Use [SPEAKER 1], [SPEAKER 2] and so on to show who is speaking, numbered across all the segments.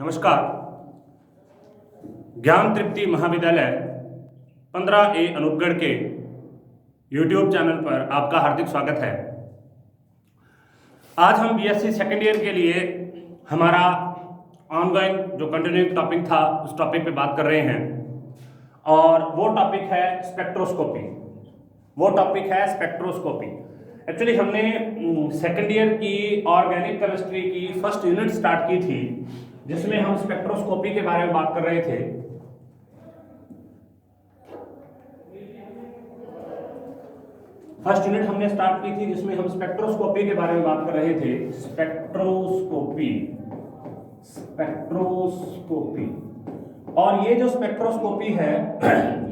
[SPEAKER 1] नमस्कार। ज्ञान तृप्ति महाविद्यालय 15A अनूपगढ़ के YouTube चैनल पर आपका हार्दिक स्वागत है। आज हम बीएससी सेकेंड ईयर के लिए हमारा ऑनगोइंग जो कंटिन्यूइंग टॉपिक था उस टॉपिक पे बात कर रहे हैं और वो टॉपिक है स्पेक्ट्रोस्कोपी। एक्चुअली हमने सेकेंड ईयर की ऑर्गेनिक केमिस्ट्री की फर्स्ट यूनिट स्टार्ट की थी जिसमें हम स्पेक्ट्रोस्कोपी के बारे में बात कर रहे थे। फर्स्ट यूनिट हमने स्टार्ट की थी जिसमें हम स्पेक्ट्रोस्कोपी के बारे में बात कर रहे थे। स्पेक्ट्रोस्कोपी और ये जो स्पेक्ट्रोस्कोपी है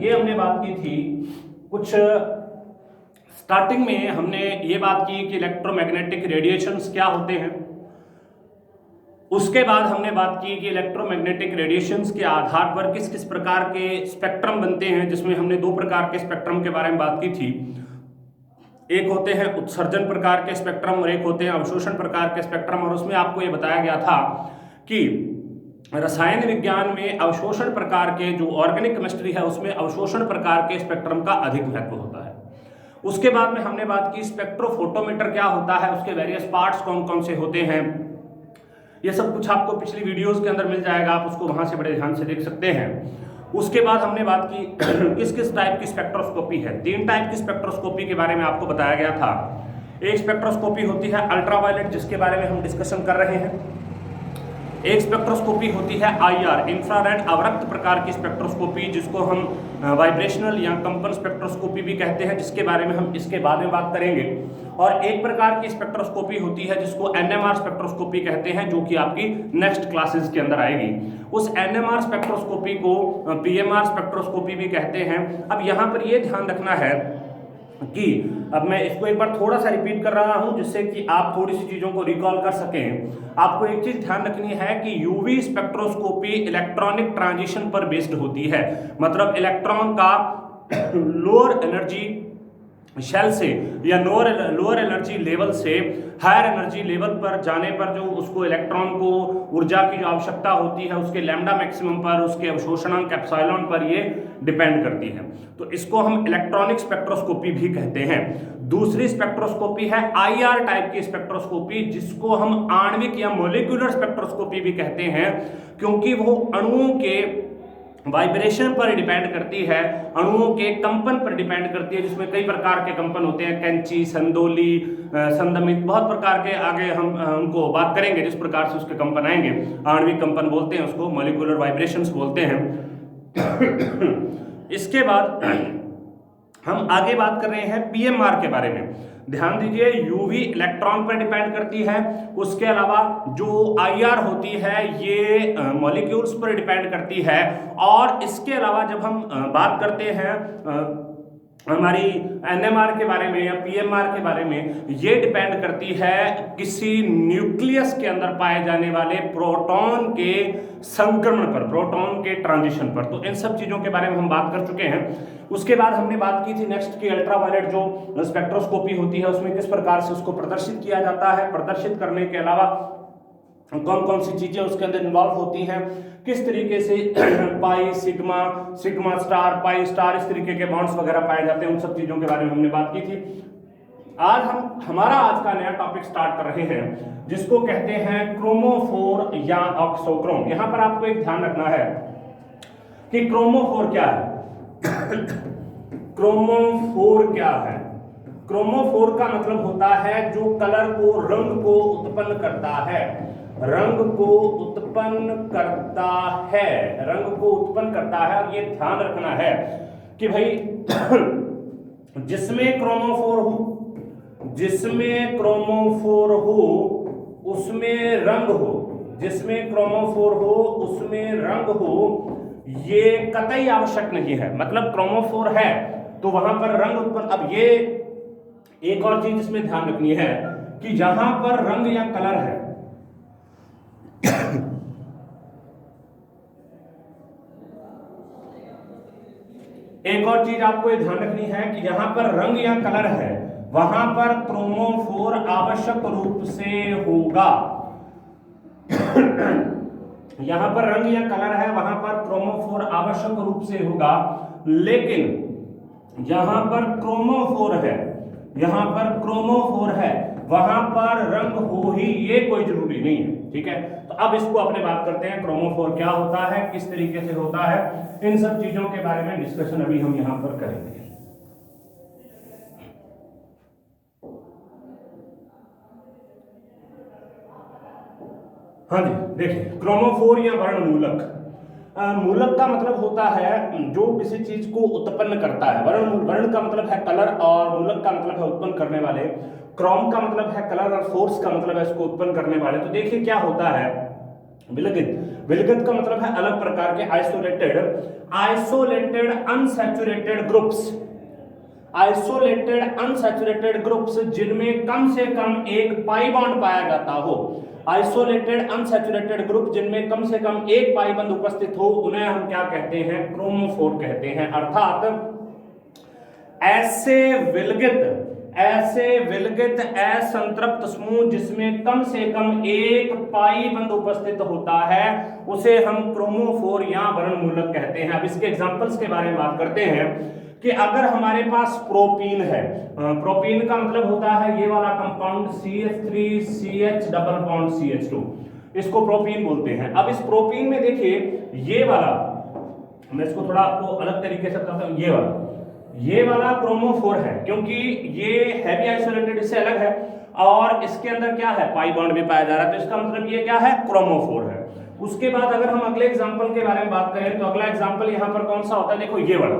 [SPEAKER 1] ये हमने बात की थी कुछ स्टार्टिंग में हमने ये बात की कि इलेक्ट्रोमैग्नेटिक रेडिएशंस क्या होते हैं। उसके बाद हमने बात की कि इलेक्ट्रोमैग्नेटिक रेडिएशंस के आधार पर किस किस प्रकार के स्पेक्ट्रम बनते हैं, जिसमें हमने दो प्रकार के स्पेक्ट्रम के बारे में बात की थी। एक होते हैं उत्सर्जन प्रकार के स्पेक्ट्रम और एक होते हैं अवशोषण प्रकार के स्पेक्ट्रम। और उसमें आपको ये बताया गया था कि रसायन विज्ञान में अवशोषण प्रकार के जो ऑर्गेनिक केमिस्ट्री है उसमें अवशोषण प्रकार के स्पेक्ट्रम का अधिक महत्व होता है। उसके बाद में हमने बात की स्पेक्ट्रोफोटोमीटर क्या होता है, उसके वेरियस पार्ट्स कौन कौन से होते हैं। ये सब कुछ आपको पिछली वीडियोस के अंदर मिल जाएगा, आप उसको वहां से बड़े ध्यान से देख सकते हैं। उसके बाद हमने बात की किस किस टाइप की स्पेक्ट्रोस्कोपी है। 3 टाइप की स्पेक्ट्रोस्कोपी के बारे में आपको बताया गया था। एक स्पेक्ट्रोस्कोपी होती है अल्ट्रावायलेट जिसके बारे में हम डिस्कशन कर रहे हैं। एक स्पेक्ट्रोस्कोपी होती है IR इंफ्रारेड अवरक्त प्रकार की स्पेक्ट्रोस्कोपी जिसको हम वाइब्रेशनल या कंपन स्पेक्ट्रोस्कोपी भी कहते हैं, जिसके बारे में हम इसके बाद में बात करेंगे। और एक प्रकार की स्पेक्ट्रोस्कोपी होती है जिसको NMR स्पेक्ट्रोस्कोपी कहते हैं, जो कि आपकी नेक्स्ट क्लासेस के अंदर आएगी। उस NMR स्पेक्ट्रोस्कोपी को PMR स्पेक्ट्रोस्कोपी भी कहते हैं। अब यहाँ पर ये ध्यान रखना है कि अब मैं इसको एक बार थोड़ा सा रिपीट कर रहा हूं जिससे कि आप थोड़ी सी चीजों को रिकॉल कर सकें। आपको एक चीज ध्यान रखनी है कि यूवी स्पेक्ट्रोस्कोपी इलेक्ट्रॉनिक ट्रांजिशन पर बेस्ड होती है। मतलब इलेक्ट्रॉन का लोअर एनर्जी शेल से या लोअर एनर्जी लेवल से हायर एनर्जी लेवल पर जाने पर जो उसको इलेक्ट्रॉन को ऊर्जा की जो आवश्यकता होती है उसके लैम्डा मैक्सिमम पर, उसके अवशोषणांक एप्सिलॉन पर ये डिपेंड करती है। तो इसको हम इलेक्ट्रॉनिक स्पेक्ट्रोस्कोपी भी कहते हैं। दूसरी स्पेक्ट्रोस्कोपी है IR टाइप की स्पेक्ट्रोस्कोपी जिसको हम आणविक या मोलिकुलर स्पेक्ट्रोस्कोपी भी कहते हैं, क्योंकि वो अणुओं के वाइब्रेशन पर डिपेंड करती है, अणुओं के कंपन पर डिपेंड करती है, जिसमें कई प्रकार के कंपन होते हैं। कैंची, संदोली, संदमित, बहुत प्रकार के आगे हम उनको बात करेंगे जिस प्रकार से उसके कंपन आएंगे। आणविक कंपन बोलते हैं उसको, मॉलिक्यूलर वाइब्रेशंस बोलते हैं। इसके बाद हम आगे बात कर रहे हैं PMR के बारे में। ध्यान दीजिए, यूवी इलेक्ट्रॉन पर डिपेंड करती है। उसके अलावा जो IR होती है ये मॉलिक्यूल्स पर डिपेंड करती है। और इसके अलावा जब हम बात करते हैं हमारी NMR के बारे में या PMR के बारे में, ये डिपेंड करती है किसी न्यूक्लियस के अंदर पाए जाने वाले प्रोटॉन के संक्रमण पर, प्रोटॉन के ट्रांजिशन पर। तो इन सब चीजों के बारे में हम बात कर चुके हैं। उसके बाद हमने बात की थी नेक्स्ट की अल्ट्रावायलेट जो स्पेक्ट्रोस्कोपी होती है उसमें किस प्रकार से उसको प्रदर्शित किया जाता है। प्रदर्शित करने के अलावा कौन कौन सी चीजें उसके अंदर इन्वॉल्व होती हैं, किस तरीके से pi, sigma, sigma star, pi star, इस तरीके के बॉन्ड्स वगैरह पाए जाते हैं, उन सब चीजों के बारे में हमने बात की थी। आज हम हमारा आज का नया टॉपिक स्टार्ट कर रहे हैं जिसको कहते हैं क्रोमोफोर या ऑक्सोक्रोम। यहां पर आपको एक ध्यान रखना है कि क्रोमोफोर क्या है। क्रोमोफोर क्या है? क्रोमोफोर का मतलब होता है जो कलर को, रंग को उत्पन्न करता है। रंग को उत्पन्न करता है, रंग को उत्पन्न करता है। और ये ध्यान रखना है कि भाई जिसमें क्रोमोफोर हो उसमें रंग हो, जिसमें क्रोमोफोर हो उसमें रंग हो, ये कतई आवश्यक नहीं है। मतलब क्रोमोफोर है तो वहां पर रंग उत्पन्न। अब ये एक और चीज इसमें ध्यान रखनी है कि जहां पर रंग या कलर है एक और चीज आपको ये ध्यान रखनी है कि जहां पर रंग या कलर है वहां पर क्रोमोफोर आवश्यक रूप से होगा। यहां पर रंग या कलर है, वहां पर क्रोमोफोर आवश्यक रूप से होगा, लेकिन यहां पर क्रोमोफोर है, यहां पर क्रोमोफोर है, वहां पर रंग हो ही ये कोई जरूरी नहीं है। ठीक है, तो अब इसको अपने बात करते हैं, क्रोमोफोर क्या होता है, किस तरीके से होता है, इन सब चीजों के बारे में डिस्कशन अभी हम यहां पर करेंगे। हाँ जी, देखिए क्रोमोफोर या वर्णमूलक, मूलक का मतलब होता है जो किसी चीज को उत्पन्न करता है। वर्ण का मतलब है कलर और मूलक का मतलब है उत्पन्न करने वाले। क्रोम का मतलब है कलर और फोर्स का मतलब है इसको उत्पन्न करने वाले। तो देखिए क्या होता है, विलगित, विलगित का मतलब है अलग प्रकार के isolated, isolated unsaturated groups, isolated unsaturated groups जिनमें कम से कम एक पाई बॉन्ड पाया जाता हो। आइसोलेटेड अनसैचुरेटेड ग्रुप जिनमें कम से कम एक पाई बॉन्ड उपस्थित हो, उन्हें हम क्या कहते हैं, क्रोमोफोर कहते हैं। अर्थात ऐसे विलगित असंतृप्त समूह जिसमें कम से कम एक पाई बंद उपस्थित होता है, उसे हम क्रोमोफोर या वर्णमूलक कहते हैं। अब इसके एग्जांपल्स के बारे में बात करते हैं कि अगर हमारे पास प्रोपीन है, प्रोपीन का मतलब होता है ये वाला compound CH3CH double bond CH2, इसको प्रोपीन बोलते हैं। अब इस प्रोपीन में देखिए ये वाला, मैं इसको थोड़ा आपको अलग तरीके से बताता हूं, ये वाला क्रोमोफोर है, क्योंकि ये हैवी आइसोलेटेड इससे अलग है और इसके अंदर क्या है, पाई बॉन्ड भी पाया जा रहा है, तो इसका मतलब ये क्या है, क्रोमोफोर है। उसके बाद अगर हम अगले एग्जांपल के बारे में बात करें तो अगला एग्जांपल यहां पर कौन सा होता है, देखो ये वाला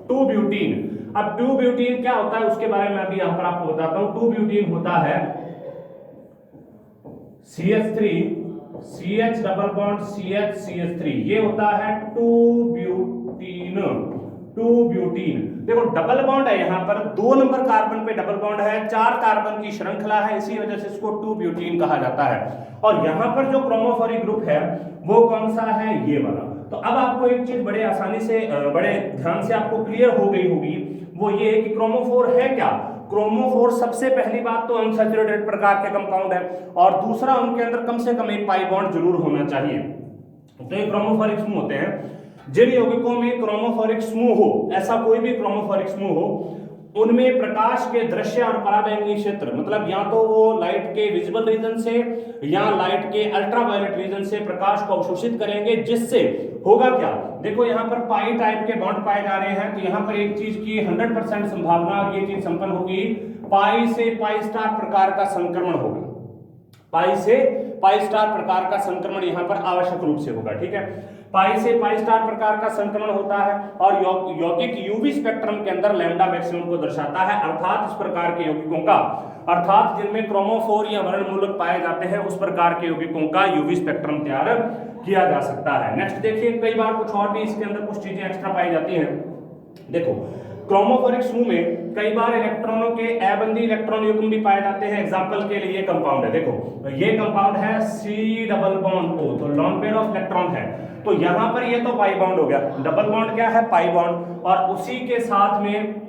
[SPEAKER 1] 2-ब्यूटीन। अब 2-ब्यूटीन क्या होता है उसके बारे में अभी यहां पर आपको बताता हूं। 2-ब्यूटीन होता है CH3CH डबल बॉन्ड CH3, ये होता है 2-ब्यूटीन। 2-ब्यूटीन, देखो डबल बॉन्ड है, यहां पर 2 नंबर कार्बन पे डबल बॉन्ड है, 4 कार्बन की श्रृंखला है, इसी वजह से इसको 2-ब्यूटीन कहा जाता है। और यहां पर जो क्रोमोफोरिक ग्रुप है वो कौन सा है, ये वाला। तो अब आपको एक चीज बड़े आसानी से, बड़े ध्यान से आपको क्लियर हो गई होगी, वो ये कि क्रोमोफोर है क्या। क्रोमोफोर सबसे पहली बात तो अनसैचुरेटेड प्रकार के कंपाउंड है, और दूसरा उनके अंदर कम से कम एक पाई बॉन्ड जरूर होना चाहिए। तो ये क्रोमोफोरिक समूह होते हैं। जिन यौगिकों में क्रोमोफोरिक समूह हो, ऐसा कोई भी क्रोमोफोरिक समूह हो, उनमें प्रकाश के दृश्य और पराबैंगनी क्षेत्र, मतलब या तो वो लाइट के विजिबल रीजन से या लाइट के अल्ट्रावायलेट रीजन से प्रकाश को अवशोषित करेंगे, जिससे होगा क्या, देखो यहाँ पर पाई टाइप के बॉन्ड पाए जा रहे हैं, तो यहाँ पर एक चीज की 100% संभावना और ये चीज संपन्न होगी, पाई से पाई स्टार प्रकार का संक्रमण होगा। पाई से पाई स्टार प्रकार का संक्रमण यहाँ पर आवश्यक रूप से होगा। ठीक है, पाई से पाई स्टार प्रकार का संक्रमण होता है और यौगिक यूवी स्पेक्ट्रम के अंदर लैम्डा मैक्सिमम को दर्शाता है। अर्थात इस प्रकार के यौगिकों का, अर्थात जिनमें क्रोमोफोर या वर्णमूलक पाए जाते हैं, उस प्रकार के यौगिकों का यूवी स्पेक्ट्रम तैयार किया जा सकता है। नेक्स्ट देखिए, कई बार कुछ और भी इसके अंदर कुछ चीजें एक्स्ट्रा पाई जाती हैं। देखो क्रोमोफोरिक समूह में कई बार इलेक्ट्रॉनों के अबंधी इलेक्ट्रॉन युग्म भी पाए जाते हैं। एग्जांपल के लिए कंपाउंड है, देखो ये कंपाउंड है C डबल बॉन्ड O, तो लॉन पेयर ऑफ इलेक्ट्रॉन है, तो यहां पर ये तो पाई बॉन्ड हो गया, डबल बॉन्ड क्या है, पाई बॉन्ड, और उसी के साथ में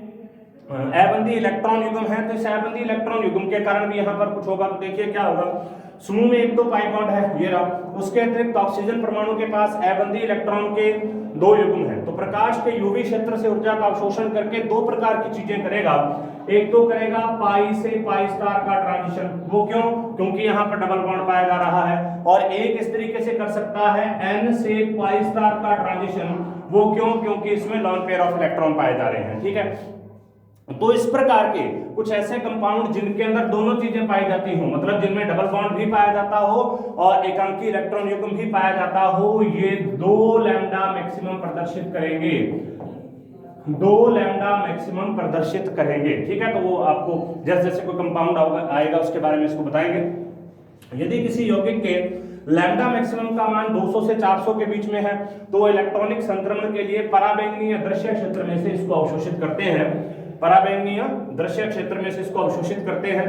[SPEAKER 1] अबंधी इलेक्ट्रॉन युग्म है, तो इस अबंधी इलेक्ट्रॉन युग्म के कारण भी यहां पर कुछ होगा। तो देखिए क्या होगा, समूह में एक तो पाई बॉन्ड है, ये रहा, उसके अतिरिक्त ऑक्सीजन परमाणु के पास अबंधी इलेक्ट्रॉन के 2 युग्म हैं, तो प्रकाश के यूवी क्षेत्र से ऊर्जा का अवशोषण करके 2 प्रकार की चीजें करेगा। एक तो करेगा पाई से पाई स्टार का ट्रांजिशन, वो क्यों, क्योंकि यहाँ पर डबल बॉन्ड पाया जा रहा है, और एक इस तरीके से कर सकता है N से पाई स्टार का ट्रांजिशन, वो क्यों, क्योंकि इसमें लॉन पेयर ऑफ इलेक्ट्रॉन पाए जा रहे हैं। ठीक है, तो इस प्रकार के कुछ ऐसे कंपाउंड जिनके अंदर दोनों चीजें पाई जाती हो, मतलब जिनमें डबल बॉन्ड भी पाया जाता हो और एकांकी इलेक्ट्रॉन युग्म भी पाया जाता हो, ये 2 लैम्डा मैक्सिमम प्रदर्शित करेंगे, 2 लैम्डा मैक्सिमम प्रदर्शित करेंगे। ठीक है, तो वो आपको जैसे जैसे कोई कंपाउंड आएगा उसके बारे में इसको बताएंगे। यदि किसी यौगिक के लैम्डा मैक्सिमम का मान 200 से 400 के बीच में है, तो इलेक्ट्रॉनिक संक्रमण के लिए पराबैंगनीय दृश्य क्षेत्र में से इसको अवशोषित करते हैं, पराबैंगनीय दृश्य क्षेत्र में से इसको अवशोषित करते हैं।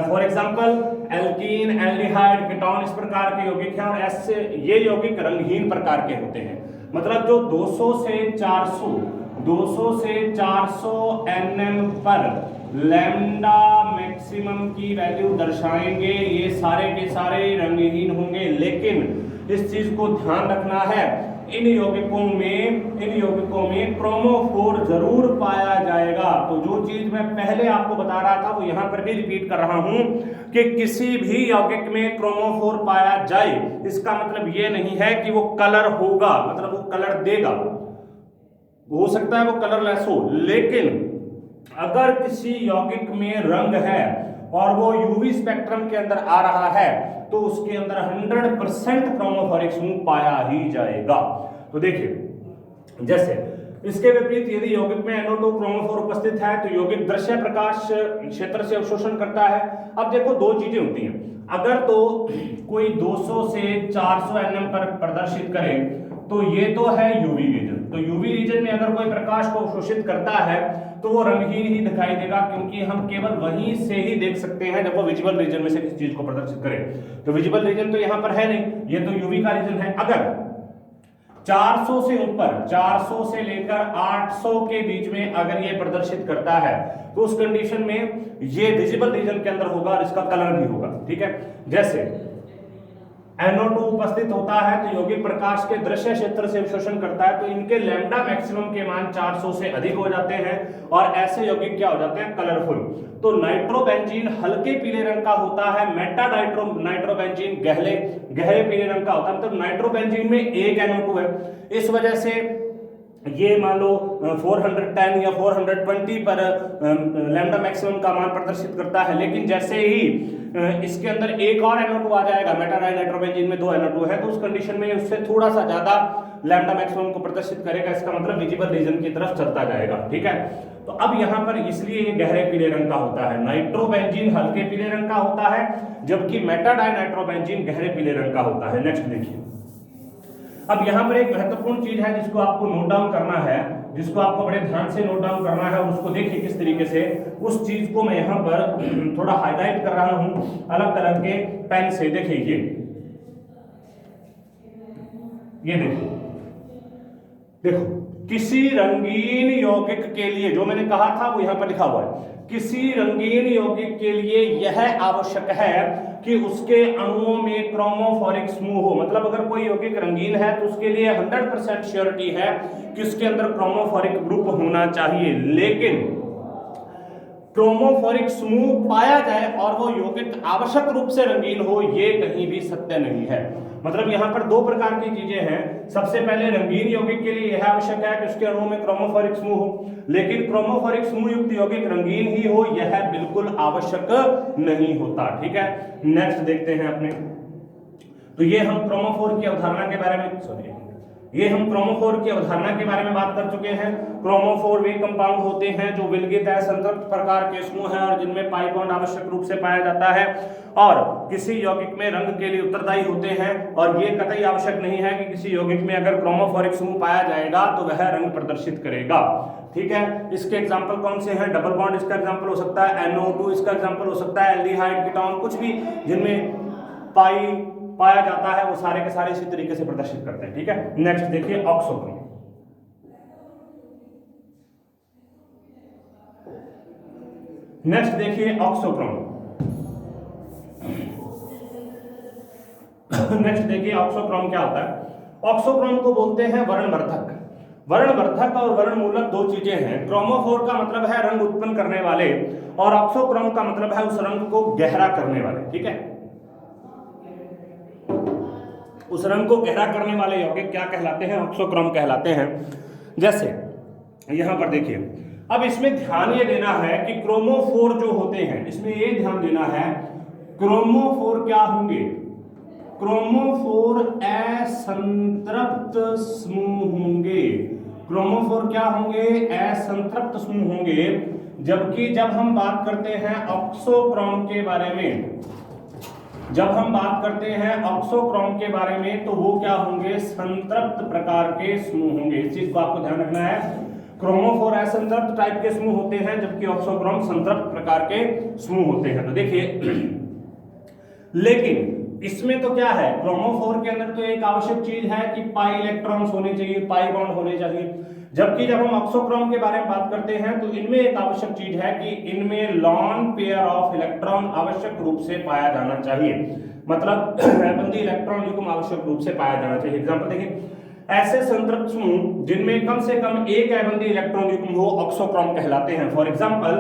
[SPEAKER 1] For example alkene, aldehyde, ketone, इस प्रकार के यौगिक हैं, और ऐसे ये यौगिक रंगहीन प्रकार के होते हैं, मतलब जो 200 से 400 nm पर लैम्डा मैक्सिमम की वैल्यू दर्शाएंगे, ये सारे के सारे रंगहीन होंगे। लेकिन इस चीज को ध्यान रखना है, इन यौगिकों में क्रोमोफोर जरूर पाया जाएगा। तो जो चीज मैं पहले आपको बता रहा था वो यहां पर भी रिपीट कर रहा हूं कि किसी भी यौगिक में क्रोमोफोर पाया जाए, इसका मतलब ये नहीं है कि वो कलर होगा, मतलब वो कलर देगा, हो सकता है वो कलरलेस हो। लेकिन अगर किसी यौगिक में रंग है और वो यूवी स्पेक्ट्रम के अंदर आ रहा है तो उसके अंदर 100% क्रोमोफोरिक समूह पाया ही जाएगा। तो देखिए, जैसे इसके विपरीत यदि यौगिक में NO2 क्रोमोफोर उपस्थित है तो यौगिक दृश्य प्रकाश क्षेत्र से अवशोषण करता है। अब देखो दो चीजें होती हैं, अगर तो कोई 200 से 400 nm पर प्रदर्शित करे तो ये तो है यूवी रीजन। तो यूवी रीजन में अगर कोई प्रकाश को अवशोषित करता है तो वो रंगहीन ही दिखाई देगा, क्योंकि हम केवल वहीं से ही देख सकते हैं जब वो विजिबल रीजन में से किसी चीज को प्रदर्शित करे। तो विजिबल रीजन तो यहां पर है नहीं, ये तो यूवी का रीजन है। अगर 400 से ऊपर, 400 से लेकर 800 के बीच में अगर ये प्रदर्शित करता है तो उस कंडीशन में ये विजिबल रीजन के अंदर होगा और इसका कलर भी होगा। ठीक है, जैसे NO2 उपस्थित होता है तो यौगिक प्रकाश के दृश्य क्षेत्र से अवशोषण करता है, तो इनके लैम्डा मैक्सिमम के मान 400 से अधिक हो जाते हैं और ऐसे यौगिक क्या हो जाते हैं, कलरफुल। तो नाइट्रोबेंजीन हल्के पीले रंग का होता है, मेटा नाइट्रोबेंजीन गहरे पीले रंग का होता है। मतलब नाइट्रोबेंजीन में एक NO2 है, इस वजह से ये मान लो 410 या 420 पर लैम्डा मैक्सिमम का मान प्रदर्शित करता है। लेकिन जैसे ही इसके अंदर एक और NO2 आ जाएगा, मेटा नाइट्रोबेंजीन में 2 NO2 है, तो उस कंडीशन में उससे थोड़ा सा ज्यादा लैम्डा मैक्सिमम को प्रदर्शित करेगा। इसका मतलब विजिबल रीजन की तरफ चलता जाएगा। ठीक है, तो अब यहाँ पर इसलिए ये गहरे पीले रंग का होता है, नाइट्रोबेंजीन हल्के पीले रंग का होता है, जबकि मेटा नाइट्रोबेंजीन गहरे पीले रंग का होता है। नेक्स्ट देखिए, अब यहां पर एक महत्वपूर्ण चीज है जिसको आपको नोट डाउन करना है, जिसको आपको बड़े ध्यान से नोट डाउन करना है और उसको देखिए किस तरीके से, उस चीज को मैं यहां पर थोड़ा हाईलाइट कर रहा हूं अलग कलर के पेन से। देखिए ये देखो किसी रंगीन यौगिक के लिए, जो मैंने कहा था वो यहां पर लिखा हुआ है, किसी रंगीन यौगिक के लिए यह आवश्यक है कि उसके अणुओं में क्रोमोफोरिक समूह हो। मतलब अगर कोई यौगिक रंगीन है तो उसके लिए 100% श्योरिटी है कि उसके अंदर क्रोमोफोरिक ग्रुप होना चाहिए। लेकिन क्रोमोफोरिक समूह पाया जाए और वो यौगिक आवश्यक रूप से रंगीन हो, ये कहीं भी सत्य नहीं है। मतलब यहाँ पर दो प्रकार की चीजें हैं। सबसे पहले रंगीन यौगिक के लिए यह आवश्यक है कि उसके अणुओं में क्रोमोफोरिक समूह हो, लेकिन क्रोमोफोरिक समूह युक्त यौगिक रंगीन ही हो यह बिल्कुल आवश्यक नहीं होता। ठीक है, नेक्स्ट देखते हैं अपने। तो ये हम क्रोमोफोर की अवधारणा के बारे में क्रोमोफोर की अवधारणा के बारे में बात कर चुके हैं। क्रोमोफोर वे कंपाउंड होते हैं जो विलगित है, संतृप्त प्रकार के समूह हैं और जिनमें पाई बॉन्ड आवश्यक रूप से पाया जाता है और किसी यौगिक में रंग के लिए उत्तरदायी होते हैं। और ये कतई आवश्यक नहीं है कि किसी यौगिक में अगर क्रोमोफोरिक समूह पाया जाएगा तो वह रंग प्रदर्शित करेगा। ठीक है, इसके एग्जाम्पल कौन से हैं? डबल बॉन्ड इसका एग्जाम्पल हो सकता है, NO2 इसका एग्जाम्पल हो सकता है, एल्डिहाइड, कीटोन, कुछ भी जिनमें पाई पाया जाता है वो सारे के सारे इसी तरीके से प्रदर्शित करते हैं। ठीक है, नेक्स्ट देखिए ऑक्सोक्रोम। नेक्स्ट देखिए ऑक्सोक्रोम। नेक्स्ट देखिए ऑक्सोक्रोम क्या होता है। ऑक्सोक्रोम को बोलते हैं वर्णवर्धक। वर्णवर्धक और वर्णमूलक दो चीजें हैं। क्रोमोफोर का मतलब है रंग उत्पन्न करने वाले और ऑक्सोक्रोम का मतलब है उस रंग को गहरा करने वाले। ठीक है, उस रंग को गहरा करने वाले यौगिक क्या कहलाते हैं? ऑक्सोक्रोम कहलाते हैं। जैसे यहां पर देखिए, अब इसमें ध्यान ये देना है कि क्रोमोफोर जो होते हैं, इसमें ये ध्यान देना है क्रोमोफोर क्या होंगे? क्रोमोफोर असंतृप्त समूह होंगे। क्रोमोफोर क्या होंगे? असंतृप्त समूह होंगे। जबकि जब हम बात करते हैं ऑक्सोक्रोम के बारे में, ऑक्सोक्रोम के बारे में तो वो क्या होंगे? संतृप्त प्रकार के समूह होंगे। इस चीज को आपको ध्यान रखना है। क्रोमोफोर असंतृप्त टाइप के समूह होते हैं जबकि ऑक्सोक्रोम संतृप्त प्रकार के समूह होते हैं। तो देखिए, लेकिन इसमें तो क्या है, क्रोमोफोर के अंदर तो एक आवश्यक चीज है कि पाई इलेक्ट्रॉन्स होने चाहिए, पाई बॉन्ड होने चाहिए, जबकि जब हम ऑक्सोक्रोम के बारे में बात करते हैं तो इनमें एक आवश्यक चीज है कि इनमें लॉन पेयर ऑफ इलेक्ट्रॉन आवश्यक रूप से पाया जाना चाहिए, मतलब पैबंदी इलेक्ट्रॉन युग्म आवश्यक रूप से पाया जाना चाहिए। एग्जांपल देखिए, ऐसे संतृप्त समूह जिनमें कम से कम एक पैबंदी इलेक्ट्रॉन युग्म हो ऑक्सोक्रोम कहलाते हैं। For example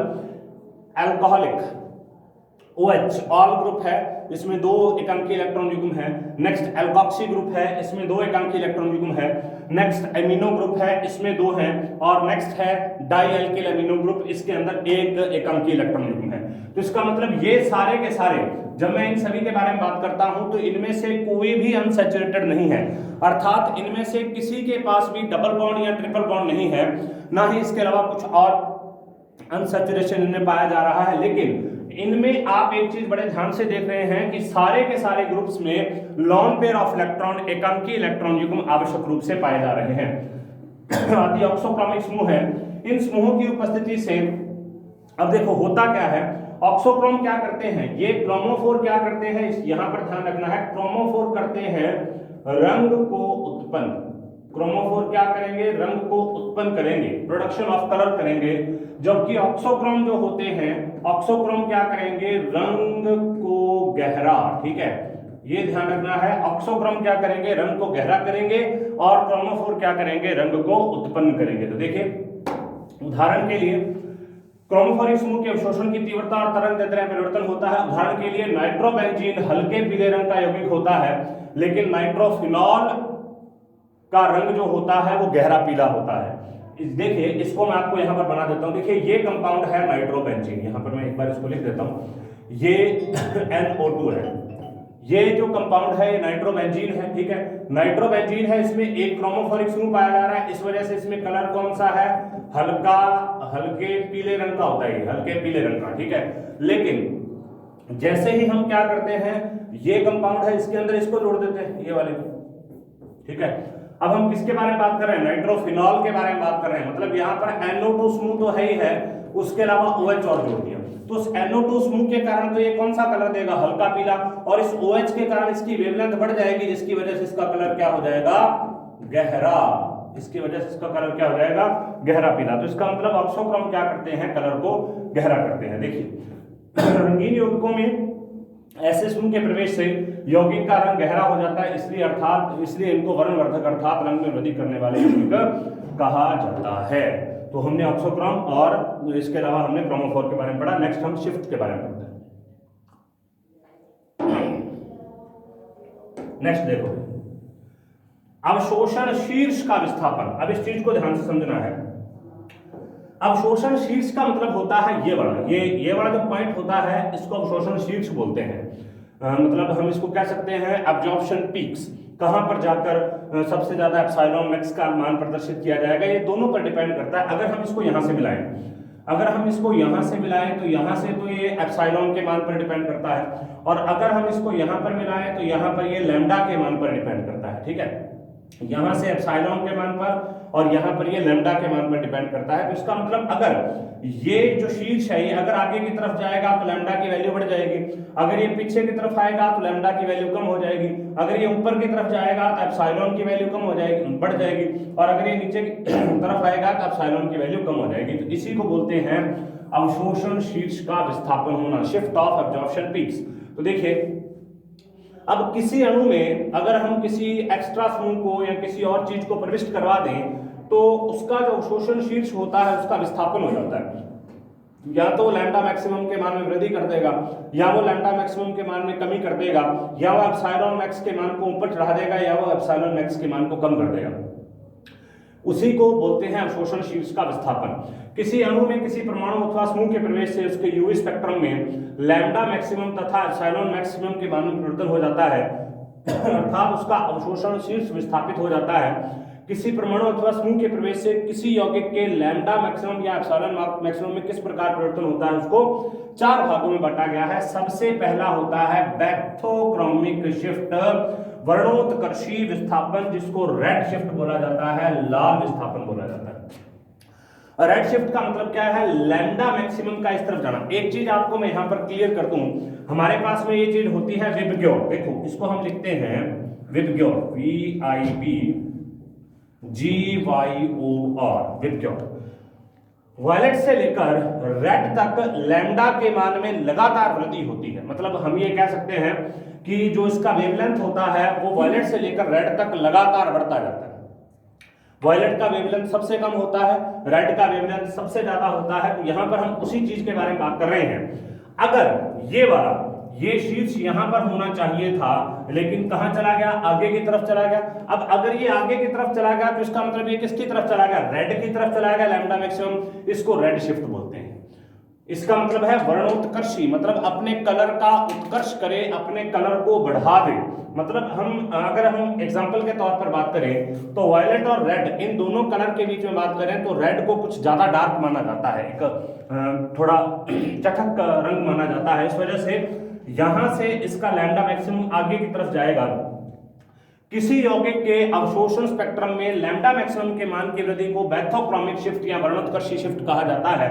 [SPEAKER 1] alcoholic OH all group है, इसमें 2 एकांकी इलेक्ट्रॉन युग्म है। नेक्स्ट एल्कोक्सी ग्रुप है, इसमें 2 एकांकी इलेक्ट्रॉन युग्म है। नेक्स्ट एमिनो ग्रुप है, इसमें 2 हैं। और नेक्स्ट है डाई एल्किल एमिनो ग्रुप, इसके अंदर 1 एकांकी इलेक्ट्रॉन युग्म है। तो इसका मतलब ये सारे के सारे, जब मैं इन सभी के बारे में बात करता हूं तो इनमें से कोई भी अनसैचुरेटेड नहीं है, अर्थात इनमें से किसी के पास भी डबल बॉन्ड या ट्रिपल बॉन्ड नहीं है, ना ही इसके अलावा कुछ और अनसैचुरेशन इनमें पाया जा रहा है। लेकिन इनमें आप एक चीज बड़े ध्यान से देख रहे हैं कि सारे के सारे ग्रुप्स में लॉन पेयर ऑफ इलेक्ट्रॉन एकांकी इलेक्ट्रॉन युग्म आवश्यक रूप से पाए जा रहे हैं। आदि ऑक्सोक्रोमिक समूह है, इन समूहों की उपस्थिति से अब देखो होता क्या है, ऑक्सोक्रोम क्या करते हैं, ये क्रोमोफोर क्या करते हैं, यहां पर ध्यान रखना है, क्रोमोफोर करते हैं रंग को उत्पन्न, क्रोमोफोर क्या करेंगे, रंग को उत्पन्न करेंगे, प्रोडक्शन ऑफ कलर करेंगे, जबकि ऑक्सोक्रोम जो होते हैं, ऑक्सोक्रोम क्या करेंगे, रंग को गहरा, ठीक है, ये ध्यान रखना है, ऑक्सोक्रोम क्या करेंगे, रंग को गहरा करेंगे, और क्रोमोफोर क्या करेंगे, रंग को उत्पन्न करेंगे। तो देखिए उदाहरण के लिए क्रोमोफोरिक समूह के अवशोषण की तीव्रता और तरंगदैर्ध्य में परिवर्तन होता है। उदाहरण के लिए नाइट्रोबेंजीन हल्के पीले रंग का यौगिक होता है, लेकिन नाइट्रोफिनॉल का रंग जो होता है वो गहरा पीला होता है। देखिए इसको मैं आपको यहां पर बना देता हूं, देखिए ये कंपाउंड है नाइट्रोबेंजीन, यहां पर मैं एक बार इसको लिख देता हूं, ये NO2 है, ये जो कंपाउंड है ये नाइट्रोबेंजीन है, ठीक है, नाइट्रोबेंजीन है, इसमें एक क्रोमोफोरिक समूह पाया जा रहा है, इस वजह से इसमें कलर कौन सा है, हल्के पीले रंग का होता है, हल्के पीले रंग का, ठीक है। लेकिन जैसे ही हम क्या करते हैं, ये कंपाउंड है, इसके अंदर इसको जोड़ देते हैं, ये वाले, ठीक है। अब हम किसके बारे में बात कर रहे हैं, नाइट्रोफिनॉल के बारे में बात कर रहे हैं, मतलब यहाँ पर NO2 समूह तो है ही है, उसके अलावा OH और जोड़ दिया, तो उस NO2 समूह के कारण तो ये कौन सा कलर देगा, हल्का पीला, और इस OH के कारण इसकी वेवलेंथ बढ़ जाएगी, जिसकी वजह से इसका कलर क्या हो जाएगा, गहरा, इसकी वजह से इसका कलर क्या हो जाएगा, गहरा पीला। तो इसका मतलब ऑक्सोक्रोम क्या करते हैं, कलर को गहरा करते हैं। देखिए रंगीन यौगिकों में ऐसे समूह के प्रवेश से यौगिक का रंग गहरा हो जाता है, इसलिए इनको वर्णवर्धक अर्थात रंग में वृद्धि करने वाले यौगिक कहा जाता है। तो हमने ऑक्सोक्रोम और इसके अलावा हमने क्रोमोफोर के बारे में पढ़ा। नेक्स्ट हम शिफ्ट के बारे में पढ़ते हैं। नेक्स्ट देखो, अवशोषण शीर्ष का विस्थापन। अब इस चीज को ध्यान से समझना है, अवशोषण शीर्ष का मतलब होता है ये वाला जो पॉइंट होता है इसको अवशोषण शीर्ष बोलते हैं। मतलब हम इसको कह सकते हैं एब्जॉर्प्शन पीक्स, कहां पर जाकर सबसे ज्यादा एप्सिलॉन मैक्स का मान प्रदर्शित किया जाएगा, ये दोनों पर डिपेंड करता है। अगर हम इसको यहां से मिलाएं, तो यहां से तो ये एप्सिलॉन के मान पर डिपेंड करता है, और अगर हम इसको यहां पर मिलाएं तो यहां पर ये लैम्डा के मान पर डिपेंड करता है, ठीक है। यहां से एप्सिलॉन के मान पर और यहां पर ये लैम्डा के मान पर डिपेंड करता है। तो इसका मतलब अगर ये जो शीर्ष है ये अगर आगे की तरफ जाएगा तो लैम्डा की वैल्यू बढ़ जाएगी, अगर ये पीछे की तरफ आएगा तो लैम्डा की वैल्यू कम हो जाएगी, अगर ये ऊपर की तरफ जाएगा तो एप्सिलॉन की वैल्यू कम हो जाएगी, बढ़ जाएगी, और अगर ये नीचे की तरफ आएगा तो एप्सिलॉन की वैल्यू कम हो जाएगी। तो इसी को बोलते हैं अवशोषण शीर्ष का विस्थापन होना, शिफ्ट ऑफ एब्जॉर्प्शन पीक्स। तो देखिए अब किसी अणु में अगर हम किसी एक्स्ट्रा समूह को या किसी और चीज को प्रविष्ट करवा दें तो उसका जो अवशोषण शीर्ष होता है उसका विस्थापन हो जाता है, या तो लैम्डा मैक्सिमम के मान में वृद्धि कर देगा, या वो लैम्डा मैक्सिमम के मान में कमी कर देगा, या वो एप्सिलॉन मैक्स के मान को ऊपर चढ़ा देगा, या वो एप्सिलॉन मैक्स के मान को कम कर देगा। उसी को बोलते हैं अवशोषण शीर्ष का विस्थापन। किसी अणु में किसी परमाणु अथवा समूह के प्रवेश से उसके यूवी स्पेक्ट्रम में लैम्डा मैक्सिमम तथा एप्सिलॉन मैक्सिमम के मान में परिवर्तन हो जाता है, अर्थात उसका अवशोषण शीर्ष विस्थापित हो जाता है। किसी परमाणु अथवा समूह के प्रवेश से किसी यौगिक के लैम्डा मैक्सिमम या एप्सिलॉन मैक्सिमम में किस प्रकार परिवर्तन होता है उसको 4 भागों में बांटा गया है। सबसे पहला होता है बैक्थोक्रोमिक शिफ्ट, वर्णोत्कर्षी विस्थापन, जिसको रेड शिफ्ट बोला जाता है, लाल विस्थापन बोला जाता है। रेड शिफ्ट का मतलब क्या है, लैम्डा मैक्सिमम का इस तरफ जाना। एक चीज आपको मैं यहां पर क्लियर कर दूं, हमारे पास में ये चीज होती है विबग्योर, देखो इसको हम लिखते हैं विबग्योर, VIBGYOR, विबग्योर। वायलेट से लेकर रेड तक लैम्डा के मान में लगातार वृद्धि होती है। मतलब हम ये कह सकते हैं कि जो इसका वेवलेंथ होता है वो वायलेट से लेकर रेड तक लगातार बढ़ता जाता है। वायलेट का वेवलेंथ सबसे कम होता है, रेड का वेवलेंथ सबसे ज्यादा होता है। तो यहां पर हम उसी चीज के बारे में बात कर रहे हैं। अगर ये वाला ये शीर्ष यहां पर होना चाहिए था, लेकिन कहां चला गया, आगे की तरफ चला गया। अब अगर ये आगे की तरफ चला गया तो इसका मतलब ये किसकी तरफ चला गया, रेड की तरफ चला गया लैम्डा मैक्सिमम। इसको रेड शिफ्ट बोलते हैं। इसका मतलब है वर्णोत्कर्षी, मतलब अपने कलर का उत्कर्ष करे, अपने कलर को बढ़ा दे। मतलब अगर हम एग्जांपल के तौर पर बात करें तो वायलेट और रेड इन दोनों कलर के बीच में बात करें तो रेड को कुछ ज्यादा डार्क माना जाता है, एक थोड़ा चटक रंग माना जाता है। इस वजह से यहां से इसका लैम्डा मैक्सिमम आगे की तरफ जाएगा। किसी यौगिक के अवशोषण स्पेक्ट्रम में लैम्डा मैक्सिमम के मान की वृद्धि को बैथोक्रोमिक शिफ्ट या वर्णोत्कर्षी शिफ्ट कहा जाता है।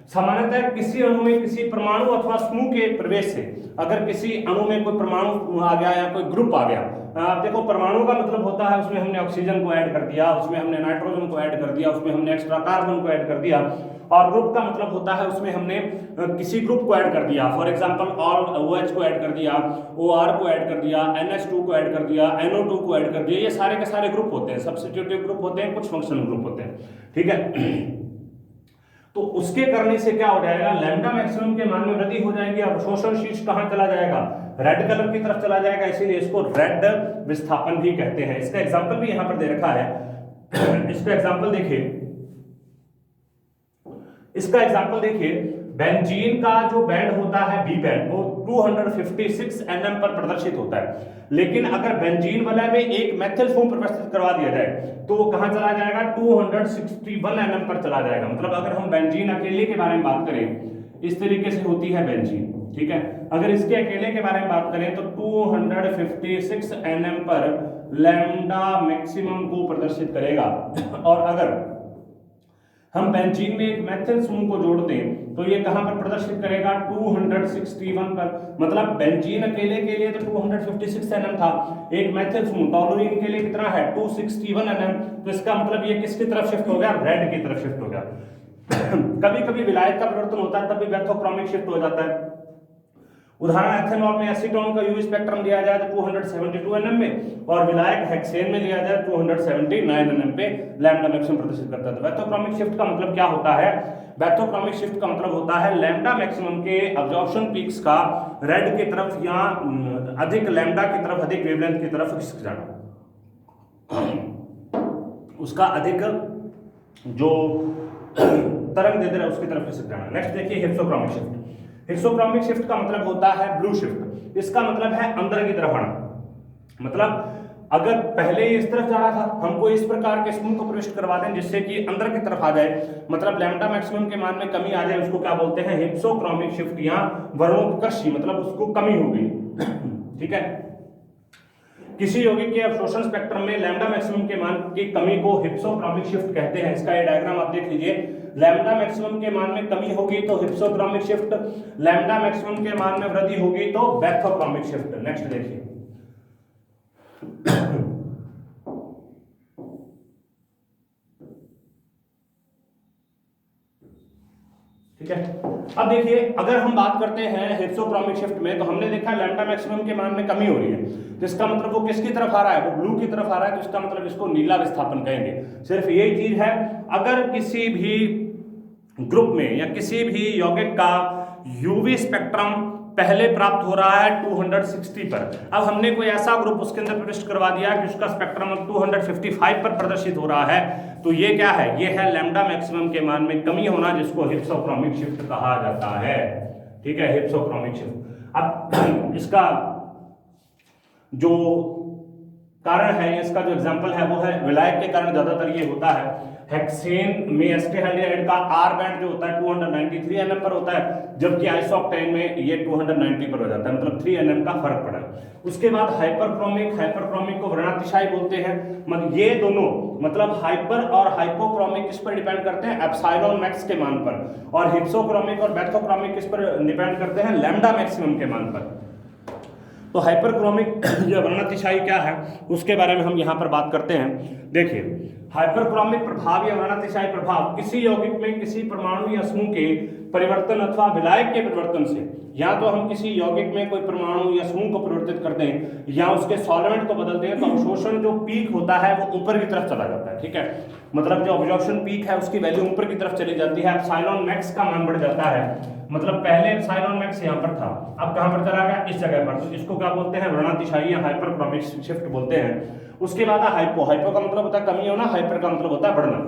[SPEAKER 1] सामान्यतः किसी अणु में किसी परमाणु अथवा समूह के प्रवेश से, अगर किसी अणु में कोई परमाणु आ गया या कोई ग्रुप आ गया, देखो परमाणु का मतलब होता है उसमें हमने ऑक्सीजन को ऐड कर दिया, उसमें हमने नाइट्रोजन को ऐड कर दिया, उसमें हमने एक्स्ट्रा कार्बन को ऐड कर दिया। और ग्रुप का मतलब होता है उसमें हमने किसी ग्रुप को ऐड कर दिया। फॉर एग्जांपल OH को ऐड कर दिया, OR को ऐड कर दिया, NH2 को ऐड कर दिया, NO2 को ऐड कर दिया। ये सारे के सारे ग्रुप होते हैं, सब्स्टिट्यूटिव ग्रुप होते हैं, कुछ फंक्शनल ग्रुप होते हैं, ठीक है। तो उसके करने से क्या हो जाएगा, लैम्डा मैक्सिमम के मान में वृद्धि हो जाएगी। अवशोषण शीर्ष कहां चला जाएगा, रेड कलर की तरफ चला जाएगा, इसीलिए इसको रेड विस्थापन भी कहते हैं। इसका एग्जांपल भी यहां पर दे रखा है, इसका एग्जांपल देखिए, इसका एग्जांपल देखिए, बेंजीन का जो बैंड होता है बी बैंड, वो 256 nm पर प्रदर्शित होता है। लेकिन अगर बेंजीन वाला में एक मेथिल समूह प्रदर्शित करवा दिया जाए तो वो कहां चला जाएगा, 261 nm पर चला जाएगा। मतलब अगर हम बेंजीन अकेले के बारे में बात करें, इस तरीके से होती है बेंजीन, ठीक है। अगर इसके अकेले के बारे में बात करें तो 256 nm पर लैम्डा मैक्सिमम को प्रदर्शित करेगा। और अगर हम बेंजीन में एक मेथिल समूह को जोड़ दें तो ये कहां पर प्रदर्शित करेगा, 261 पर। मतलब बेंजीन अकेले के लिए तो 256 nm था, एक मेथिल समूह टोलुइन के लिए कितना है, 261 nm। तो इसका मतलब ये किसकी तरफ शिफ्ट हो गया, रेड की तरफ शिफ्ट हो गया। कभी कभी विलायक का परिवर्तन होता है तब भी बैथोक्रोमिक शिफ्ट हो जाता है। उदाहरण एथेनॉल में एसीटोन का यूवी स्पेक्ट्रम दिया जाए तो 272 nm में, और विलायक हेक्सेन में लिया जाए 279 nm पे लैम्डा मैक्सिमम प्रदर्शित करता है। बैथोक्रोमिक शिफ्ट का मतलब क्या होता है, बैथोक्रोमिक शिफ्ट का मतलब होता है लैम्डा मैक्सिमम के अब्जॉर्प्शन पीक्स का रेड की तरफ या अधिक लैम्डा की तरफ, अधिक वेवलेंथ की तरफ खिसक जाना, उसका अधिक जो तरंग दे रहा है उसकी तरफ खिसक जाना। नेक्स्ट देखिए हिप्सोक्रोमिक शिफ्ट। हिप्सोक्रोमिक शिफ्ट का मतलब होता है ब्लू शिफ्ट। इसका मतलब है अंदर की तरफ आना। मतलब अगर पहले इस तरफ जा रहा था, हमको इस प्रकार के समूह को प्रविष्ट करवा दें जिससे कि अंदर की तरफ आ जाए, मतलब लैम्डा मैक्सिमम के मान में कमी आ जाए, उसको क्या बोलते हैं, हिप्सोक्रोमिक शिफ्ट या वर्णोत्कर्षी, मतलब उसको कमी हो गई, ठीक है। किसी यौगिक के अवशोषण स्पेक्ट्रम में लैम्डा मैक्सिमम के मान की कमी को हिप्सोक्रोमिक शिफ्ट कहते हैं। इसका ये डायग्राम आप देख लीजिए, लैम्डा मैक्सिमम के मान में कमी होगी तो हिप्सोक्रोमिक शिफ्ट, लैम्डा मैक्सिमम के मान में वृद्धि होगी तो बैथोक्रोमिक शिफ्ट। नेक्स्ट देखिए, ठीक है। अब देखिए, अगर हम बात करते हैं हिप्सोक्रोमिक शिफ्ट में, तो हमने देखा लैम्डा मैक्सिमम के मान में कमी हो रही है, जिसका मतलब वो किसकी तरफ आ रहा है, वो ब्लू की तरफ आ रहा है, तो इसका मतलब इसको नीला विस्थापन कहेंगे। सिर्फ यही चीज है, अगर किसी भी ग्रुप में या किसी भी यौगिक का यूवी स्पेक्ट्रम पहले प्राप्त हो रहा है 260 पर, अब हमने कोई ऐसा ग्रुप उसके अंदर प्रविष्ट करवा दिया कि उसका स्पेक्ट्रम 255 पर प्रदर्शित हो रहा है, तो ये क्या है, ये है लैम्डा मैक्सिमम के मान में कमी होना, जिसको हिप्सोक्रोमिक शिफ्ट कहा जाता है, ठीक है, हिप्सोक्रोमिक शिफ्ट। अब इसका जो कारण है, इसका जो एग्जांपल है वो है विलायक के कारण ज्यादातर ये होता है। हेक्सेन में एस्टेहाइड्राइड का आर बैंड जो होता है 293 nm पर होता है, जबकि आइसोक्टेन में ये 290 पर हो जाता है, मतलब 3 nm का फर्क पड़ा है। उसके बाद हाइपरक्रोमिक को वर्णातिशायी बोलते हैं। मतलब ये दोनों, मतलब हाइपर और हाइपोक्रोमिक किस पर डिपेंड करते हैं, एप्सिलॉन मैक्स के मान पर, और हिप्सोक्रोमिक और बैथोक्रोमिक किस पर डिपेंड करते हैं, लैम्डा मैक्सिमम के मान पर। तो हाइपरक्रोमिक या वर्णातिशायी क्या है उसके बारे में हम यहाँ पर बात करते हैं। देखिए, हाइपरक्रोमिक प्रभाव या वर्णातिशायी प्रभाव किसी यौगिक में किसी परमाणु या समूह के परिवर्तन अथवा विलायक के परिवर्तन से, या तो हम किसी यौगिक में कोई परमाणु या समूह को परिवर्तित करते हैं या उसके सॉल्वेंट को बदलते हैं, तो अवशोषण जो पीक होता है वो ऊपर की तरफ चला जाता है। ठीक है, मतलब जो अब्जॉर्प्शन पीक है उसकी वैल्यू ऊपर की तरफ चली जाती है, एप्सिलॉन मैक्स का मान बढ़ जाता है। मतलब पहले एप्सिलॉन मैक्स यहाँ पर था, अब कहाँ पर चला गया, इस जगह पर। तो इसको क्या बोलते हैं, वर्णातिशायी या हाइपरक्रोमिक शिफ्ट बोलते हैं। उसके बाद हाइपो का मतलब होता है कमी होना, हाइपर का मतलब होता है बढ़ना।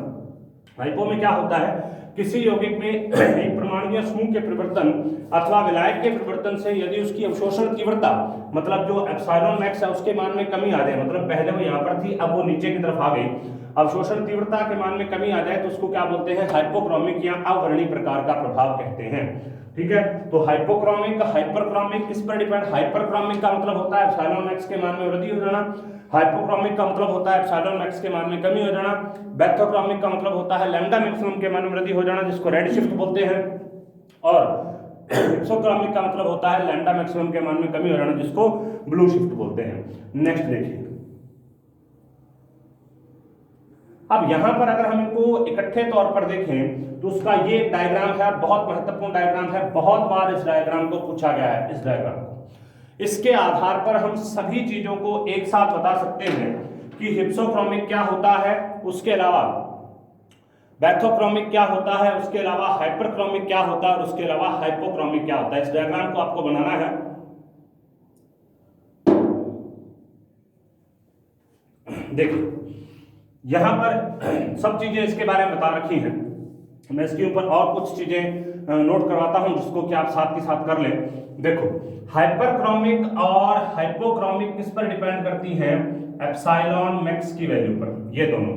[SPEAKER 1] हाइपो में क्या होता है, किसी यौगिक में एक परमाणु या समूह के परिवर्तन अथवा विलायक के परिवर्तन से यदि उसकी अवशोषण तीव्रता, मतलब जो एप्सिलॉन मैक्स है उसके मान में कमी आ जाए, मतलब पहले वो यहाँ पर थी अब वो नीचे की तरफ आ गई, अवशोषण तीव्रता के मान में कमी आ जाए, तो उसको क्या बोलते हैं, हाइपोक्रोमिक या अवर्णी प्रकार का प्रभाव कहते हैं। ठीक है, तो हाइपोक्रोमिक, हाइपरक्रोमिक किस पर डिपेंड, हाइपरक्रोमिक का मतलब होता है एप्सिलॉन मैक्स के मान में वृद्धि हो जाना, हाइपोक्रोमिक का मतलब होता है एप्सिलॉन मैक्स के मान में कमी हो जाना, बैथोक्रोमिक का मतलब होता है लैम्डा मैक्सिमम के मान में वृद्धि हो जाना जिसको रेड शिफ्ट बोलते हैं, और हिप्सोक्रोमिक का मतलब होता है लैम्डा मैक्सिमम के मान में कमी हो जाना जिसको ब्लू शिफ्ट बोलते हैं। नेक्स्ट देखिए, अब यहां पर अगर हम इनको इकट्ठे तौर पर देखें तो उसका ये डायग्राम है, बहुत महत्वपूर्ण डायग्राम है, बहुत बार इस डायग्राम को पूछा गया है। इस डायग्राम को, इसके आधार पर हम सभी चीजों को एक साथ बता सकते हैं कि हिप्सोक्रोमिक क्या होता है, उसके अलावा बैथोक्रोमिक क्या होता है, उसके अलावा हाइपरक्रोमिक क्या होता है, और उसके अलावा हाइपोक्रोमिक क्या होता है। इस डायग्राम को आपको बनाना है। देखिए, यहां पर सब चीजें इसके बारे में बता रखी हैं, मैं इसके ऊपर और कुछ चीजें नोट करवाता हूं जिसको कि आप साथ के साथ कर लें। देखो, हाइपरक्रोमिक और हाइपोक्रोमिक किस पर डिपेंड करती हैं, एप्सिलॉन मैक्स की वैल्यू पर, ये दोनों,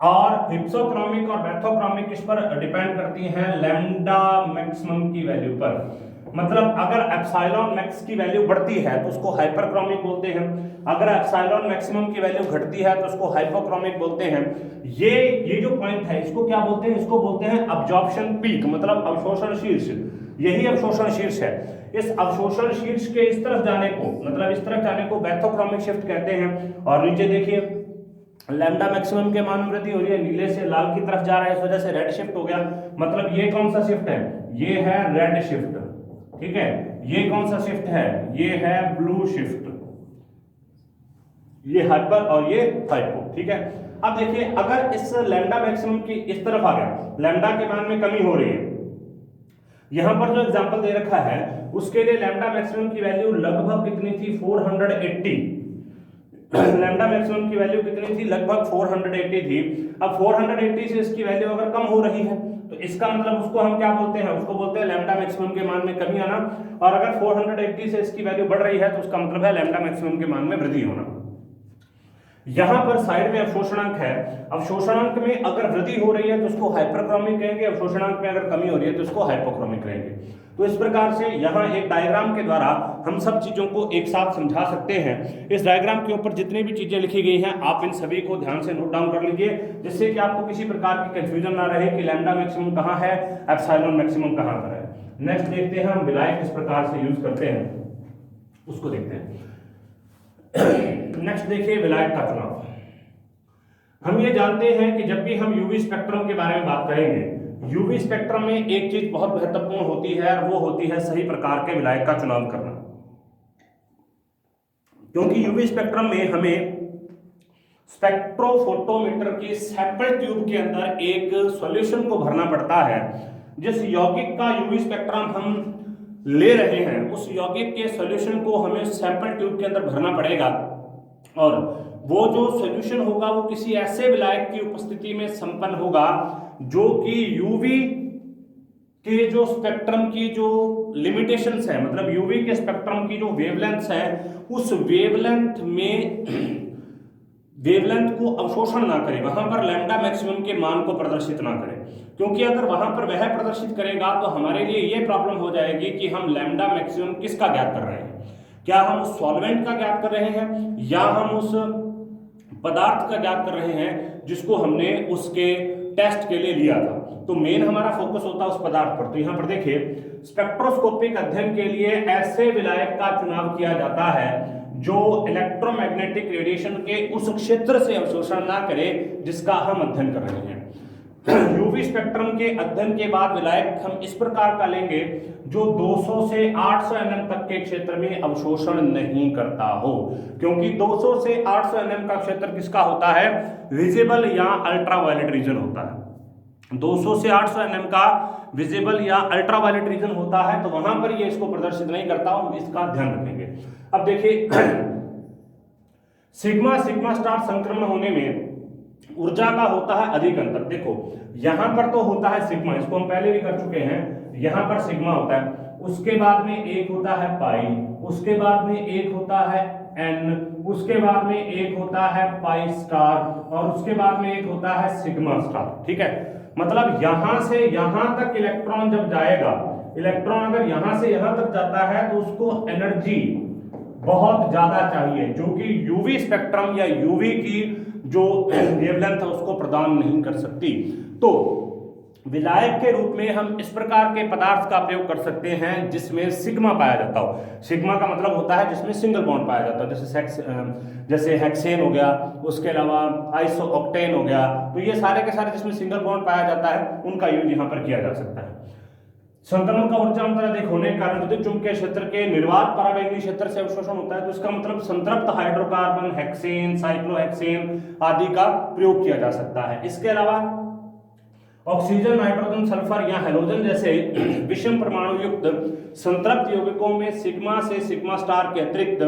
[SPEAKER 1] और हिप्सोक्रोमिक और बैथोक्रोमिक किस पर डिपेंड करती हैं, लैम्डा मैक्सिमम की वैल्यू पर। मतलब अगर एप्सिलॉन मैक्स की वैल्यू बढ़ती है तो उसको हाइपरक्रोमिक बोलते हैं, अगर एप्सिलॉन मैक्सिमम की वैल्यू घटती है तो उसको हाइपोक्रोमिक बोलते हैं। ये जो पॉइंट है इसको क्या बोलते हैं, इसको बोलते हैं अब्जॉर्प्शन पीक, मतलब अवशोषण शीर्ष, यही अवशोषण शीर्ष है। इस अवशोषण शीर्ष के इस तरफ जाने को, मतलब इस तरफ जाने को बैथोक्रोमिक शिफ्ट कहते हैं। और नीचे देखिए, लैम्डा मैक्सिमम के मान में वृद्धि हो रही है, नीले से लाल की तरफ जा रहा है, इस वजह से रेड शिफ्ट हो गया। मतलब ये कौन सा शिफ्ट है, ये है रेड शिफ्ट। ठीक है, ये कौन सा शिफ्ट है, ये है ब्लू शिफ्ट, ये हाइपर और ये हाइपो। ठीक है, अब देखिए, अगर इस लैम्डा मैक्सिमम की इस तरफ आ गया, लैम्डा के मान में कमी हो रही है, यहां पर जो एग्जांपल दे रखा है उसके लिए लैम्डा मैक्सिमम की वैल्यू लगभग कितनी थी, 480। लैम्डा मैक्सिमम की वैल्यू कितनी थी, लगभग 480 थी। अब 480 से इसकी वैल्यू अगर कम हो रही है तो इसका मतलब उसको हम क्या बोलते हैं, उसको बोलते हैं लैम्डा मैक्सिमम के मान में कमी आना। और अगर 480 से इसकी वैल्यू बढ़ रही है तो उसका मतलब है लैम्डा मैक्सिमम के मान में वृद्धि होना। यहां पर साइड में अवशोषणांक है, अवशोषणांक में अगर वृद्धि हो रही है तो उसको हाइपरक्रोमिक कहेंगे, अवशोषणांक में अगर कमी हो रही है तो उसको हाइपोक्रोमिक कहेंगे। तो इस प्रकार से यहां एक डायग्राम के द्वारा हम सब चीजों को एक साथ समझा सकते हैं। इस डायग्राम के ऊपर जितनी भी चीजें लिखी गई हैं आप इन सभी को ध्यान से नोट डाउन कर लीजिए, जिससे कि आपको किसी प्रकार की कंफ्यूजन ना रहे कि लैम्डा मैक्सिमम कहां है, एप्सिलॉन मैक्सिमम कहां पर है। नेक्स्ट देखते हैं हम विलायक किस प्रकार से यूज करते हैं, उसको देखते हैं। नेक्स्ट देखिए, विलायक का चुनाव। हम ये जानते हैं कि जब भी हम यूवी स्पेक्ट्रम के बारे में बात करेंगे, यूवी स्पेक्ट्रम में एक चीज बहुत महत्वपूर्ण होती है और वो होती है सही प्रकार के विलायक का चुनाव करना। क्योंकि यूवी स्पेक्ट्रम में हमें स्पेक्ट्रोफोटोमीटर की सैंपल ट्यूब के अंदर एक सॉल्यूशन को भरना पड़ता है। जिस यौगिक का यूवी स्पेक्ट्रम हम ले रहे हैं उस यौगिक के सॉल्यूशन को हमें सैंपल ट्यूब के अंदर भरना पड़ेगा, और वो जो सॉल्यूशन होगा वो किसी ऐसे विलायक की उपस्थिति में संपन्न होगा जो कि यूवी के जो स्पेक्ट्रम की जो लिमिटेशंस है, मतलब यूवी के स्पेक्ट्रम की जो वेवलेंथ है, उस वेवलेंथ को अवशोषण ना करे, वहां पर लैम्डा मैक्सिमम के मान को प्रदर्शित ना करे। क्योंकि अगर वहां पर वह प्रदर्शित करेगा तो हमारे लिए यह प्रॉब्लम हो जाएगी कि हम लैम्डा मैक्सिमम किसका ज्ञात कर रहे हैं, क्या हम उस सॉल्वेंट का ज्ञात कर रहे हैं या हम उस पदार्थ का ज्ञात कर रहे हैं जिसको हमने उसके टेस्ट के लिए लिया था। तो मेन हमारा फोकस होता है उस पदार्थ पर। तो यहां पर देखिए, स्पेक्ट्रोस्कोपिक अध्ययन के लिए ऐसे विलायक का चुनाव किया जाता है जो इलेक्ट्रोमैग्नेटिक रेडिएशन के उस क्षेत्र से अवशोषण ना करे जिसका हम अध्ययन कर रहे हैं। यूवी स्पेक्ट्रम के अध्ययन के बाद विलायक हम इस प्रकार का लेंगे जो 200 से 800 एनएम तक के क्षेत्र में अवशोषण नहीं करता हो, क्योंकि 200 से 800 एनएम का क्षेत्र किसका होता है, विजिबल या अल्ट्रावायलेट रीजन होता है। 200 से 800 एनएम का विजिबल या अल्ट्रावायलेट रीजन होता है, तो वहां पर ये इसको प्रदर्शित नहीं करता, हम इसका ध्यान रखेंगे। अब देखिए, सिग्मा स्टार संक्रमण होने में ऊर्जा का होता है अधिक अंतर। देखो यहां पर तो होता है सिग्मा, इसको हम पहले भी कर चुके हैं, यहां पर सिग्मा होता है, उसके बाद में एक होता है पाई, उसके बाद में एक होता है एन, उसके बाद में एक होता है पाई स्टार और उसके बाद में एक होता है सिग्मा स्टार। ठीक है, मतलब यहां से यहां तक इलेक्ट्रॉन जब जाएगा, इलेक्ट्रॉन अगर यहां से यहां तक जाता है तो उसको एनर्जी बहुत ज्यादा चाहिए, जो कि यूवी स्पेक्ट्रम या यूवी की जो वेवलेंथ है उसको प्रदान नहीं कर सकती। तो विलायक के रूप में हम इस प्रकार के पदार्थ का प्रयोग कर सकते हैं जिसमें सिग्मा पाया जाता हो। सिग्मा का मतलब होता है जिसमें सिंगल बॉन्ड पाया जाता है, जैसे हेक्सेन हो गया, उसके अलावा आइसोऑक्टेन हो गया। तो ये सारे के सारे जिसमें सिंगल बॉन्ड पाया जाता है उनका यूज यहाँ पर किया जा सकता है। संक्रमण का ऊर्जा अंतर अधिक होने के कारण विद्युत चुंबकीय क्षेत्र के निर्वात परावैंगनी क्षेत्र से अवशोषण होता है। तो इसका मतलब संतृप्त हाइड्रोकार्बन, हेक्सेन, साइक्लोहेक्सेन आदि का प्रयोग किया जा सकता है। इसके अलावा ऑक्सीजन, नाइट्रोजन, सल्फर या हैलोजन जैसे विषम परमाणु युक्त संतृप्त यौगिकों में सिग्मा से सिग्मा स्टार के अतिरिक्त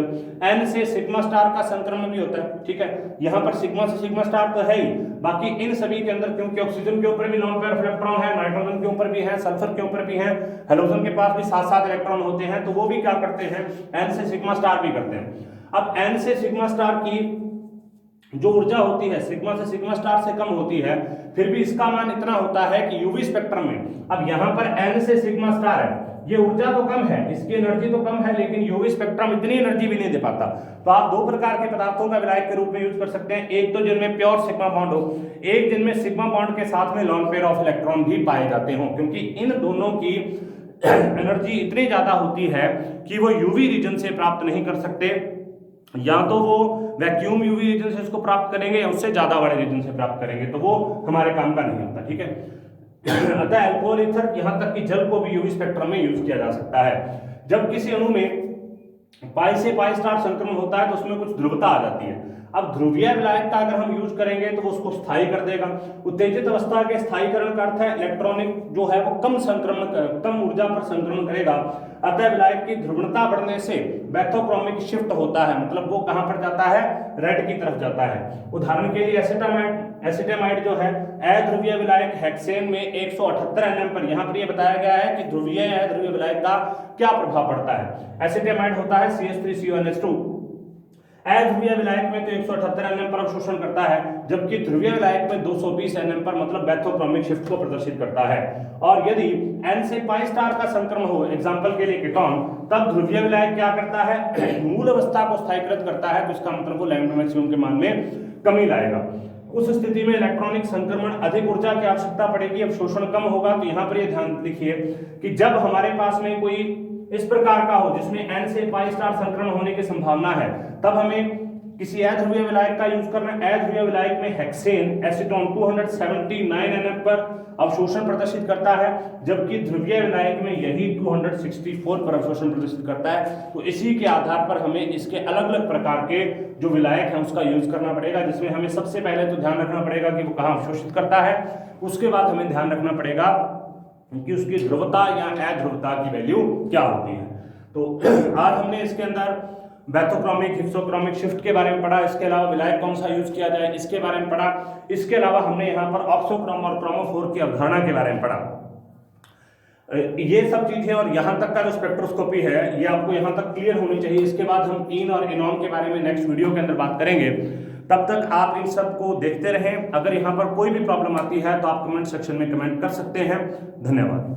[SPEAKER 1] एन से सिग्मा स्टार का संक्रमण भी होता है। ठीक है, यहाँ पर सिग्मा से सिग्मा स्टार तो है ही, बाकी इन सभी के अंदर क्योंकि ऑक्सीजन के ऊपर भी लॉन पेयर ऑफ इलेक्ट्रॉन है, नाइट्रोजन के ऊपर भी है, सल्फर के ऊपर भी है, हैलोजन के पास भी 7-7 इलेक्ट्रॉन होते हैं, तो वो भी क्या करते हैं, एन से सिग्मा स्टार भी करते हैं। अब एन से सिग्मा स्टार की जो ऊर्जा होती है सिग्मा से सिग्मा स्टार से कम होती है, फिर भी इसका मान इतना होता है कि यूवी स्पेक्ट्रम में, अब यहां पर एन से सिग्मा स्टार है, ये ऊर्जा तो कम है, इसकी एनर्जी तो कम है, लेकिन यूवी स्पेक्ट्रम इतनी एनर्जी भी नहीं दे पाता। तो आप दो प्रकार के पदार्थों का विलायक के रूप में यूज कर सकते हैं, एक तो जिनमें प्योर सिग्मा बॉन्ड हो, एक जिनमें सिग्मा बॉन्ड के साथ में लॉन पेयर ऑफ इलेक्ट्रॉन भी पाए जाते हो, क्योंकि इन दोनों की एनर्जी इतनी ज्यादा होती है कि वो यूवी रीजन से प्राप्त नहीं कर सकते, या तो वो वैक्यूम यूवी रीजन से इसको प्राप्त करेंगे या उससे ज्यादा बड़े रीजन से प्राप्त करेंगे, तो वो हमारे काम का नहीं होता। ठीक है, अतः अल्कोहल, ईथर, यहां तक कि जल को भी यूवी स्पेक्ट्रम में यूज किया जा सकता है। जब किसी अणु में पाई से पाई स्टार संक्रमण होता है तो उसमें कुछ ध्रुवता आ जाती है। अब ध्रुवीय विलायक का अगर हम यूज करेंगे तो वो उसको स्थायी कर देगा। उत्तेजित अवस्था के स्थायीकरण का अर्थ है इलेक्ट्रॉनिक जो है वो कम ऊर्जा पर संक्रमण करेगा, अतः विलायक की ध्रुवणता बढ़ने से बैथोक्रोमिक शिफ्ट होता है, मतलब वो कहां पर जाता है, रेड की तरफ जाता है। उदाहरण के लिए एसिटामाइड जो है अध्रुवीय विलायक हेक्सेन में 178 एनएम पर, यहां पर ये बताया गया है कि ध्रुवीय अध्रुवीय विलायक का क्या प्रभाव पड़ता है। एसिटामाइड होता है CH3CONH2, अध्रुवीय विलायक में तो 178 एनएम पर अवशोषण करता है, जबकि ध्रुवीय विलायक में 220 एनएम पर, मतलब बैथोक्रोमिक शिफ्ट को प्रदर्शित करता है। और यदि एन से पाई स्टार का संक्रमण हो, एग्जांपल के लिए कीटोन, तब ध्रुवीय विलायक क्या करता है, मूल अवस्था को स्थायीकृत करता है, तो इसका मतलब वो लैम्डा मैक्सिमम के मान में कमी लाएगा। उस स्थिति में इलेक्ट्रॉनिक संक्रमण अधिक ऊर्जा की आवश्यकता पड़ेगी, अवशोषण कम होगा। तो यहाँ पर ये ध्यान लिखिए कि जब हमारे पास में कोई इस प्रकार का हो जिसमें एन से पाई स्टार संक्रमण होने की संभावना है, तब हमें किसी अध्रुवीय विलायक का यूज करना है। अध्रुवीय विलायक में हेक्सेन एसीटोन 279 एनएम पर अवशोषण प्रदर्शित करता है, जबकि ध्रुवीय विलायक में यही 264 पर अवशोषण प्रदर्शित करता है। तो इसी के आधार पर हमें इसके अलग अलग प्रकार के जो विलायक हैं उसका यूज करना पड़ेगा, जिसमें हमें सबसे पहले तो ध्यान रखना पड़ेगा कि वो कहाँ अवशोषित करता है, उसके बाद हमें ध्यान रखना पड़ेगा कि उसकी ध्रुवता या अध्रुवता की वैल्यू क्या होती है। तो आज हमने इसके अंदर बैथोक्रोमिक, हिप्सोक्रोमिक शिफ्ट के बारे में पढ़ा, इसके अलावा विलायक कौन सा यूज किया जाए इसके बारे में पढ़ा, इसके अलावा हमने यहाँ पर ऑक्सोक्रोम और क्रोमोफोर की अवधारणा के बारे में पढ़ा। ये सब चीजें और यहाँ तक का जो स्पेक्ट्रोस्कोपी है ये आपको यहाँ तक क्लियर होनी चाहिए। इसके बाद हम इन और इनॉन के बारे में नेक्स्ट वीडियो के अंदर बात करेंगे। तब तक आप इन सब को देखते रहें। अगर यहाँ पर कोई भी प्रॉब्लम आती है तो आप कमेंट सेक्शन में कमेंट कर सकते हैं। धन्यवाद।